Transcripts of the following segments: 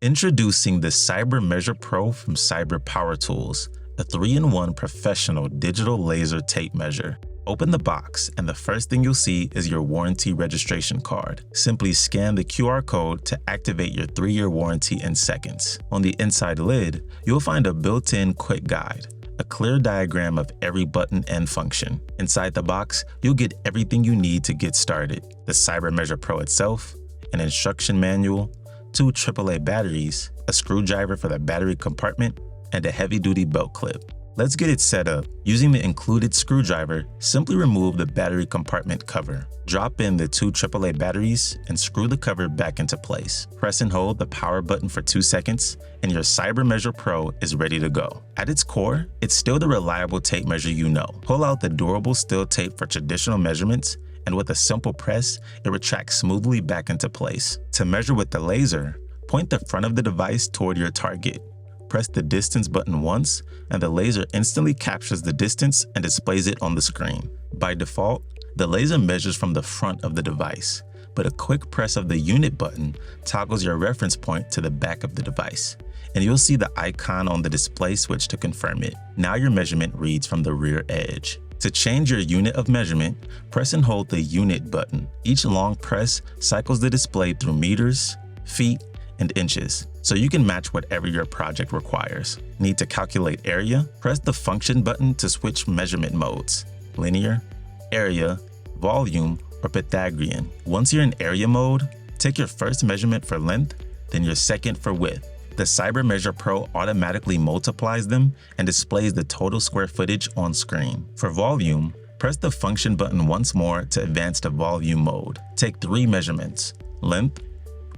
Introducing the Cyber Measure Pro from Cyber Power Tools, a 3-in-1 professional digital laser tape measure. Open the box and the first thing you'll see is your warranty registration card. Simply scan the QR code to activate your 3-year warranty in seconds. On the inside lid, you'll find a built-in quick guide, a clear diagram of every button and function. Inside the box, you'll get everything you need to get started. The Cyber Measure Pro itself, an instruction manual, 2 AAA batteries, a screwdriver for the battery compartment, and a heavy-duty belt clip. Let's get it set up. Using the included screwdriver, simply remove the battery compartment cover. Drop in the 2 AAA batteries and screw the cover back into place. Press and hold the power button for 2 seconds and your Cyber Measure Pro is ready to go. At its core, it's still the reliable tape measure you know. Pull out the durable steel tape for traditional measurements, and with a simple press, it retracts smoothly back into place. To measure with the laser, point the front of the device toward your target. Press the distance button once, and the laser instantly captures the distance and displays it on the screen. By default, the laser measures from the front of the device, but a quick press of the unit button toggles your reference point to the back of the device, and you'll see the icon on the display switch to confirm it. Now your measurement reads from the rear edge. To change your unit of measurement, press and hold the unit button. Each long press cycles the display through meters, feet, and inches, so you can match whatever your project requires. Need to calculate area? Press the function button to switch measurement modes: linear, area, volume, or Pythagorean. Once you're in area mode, take your first measurement for length, then your second for width. The Cyber Measure Pro automatically multiplies them and displays the total square footage on screen. For volume, press the function button once more to advance to volume mode. Take 3 measurements: length,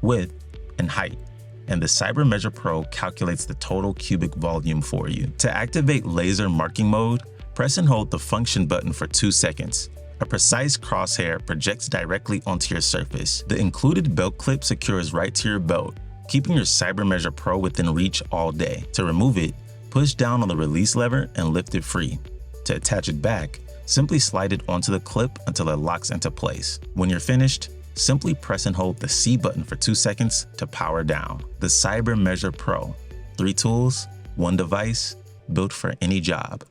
width, and height, and the Cyber Measure Pro calculates the total cubic volume for you. To activate laser marking mode, press and hold the function button for 2 seconds. A precise crosshair projects directly onto your surface. The included belt clip secures right to your belt, keeping your Cyber Measure Pro within reach all day. To remove it, push down on the release lever and lift it free. To attach it back, simply slide it onto the clip until it locks into place. When you're finished, simply press and hold the C button for 2 seconds to power down. The Cyber Measure Pro. 3 tools, 1 device, built for any job.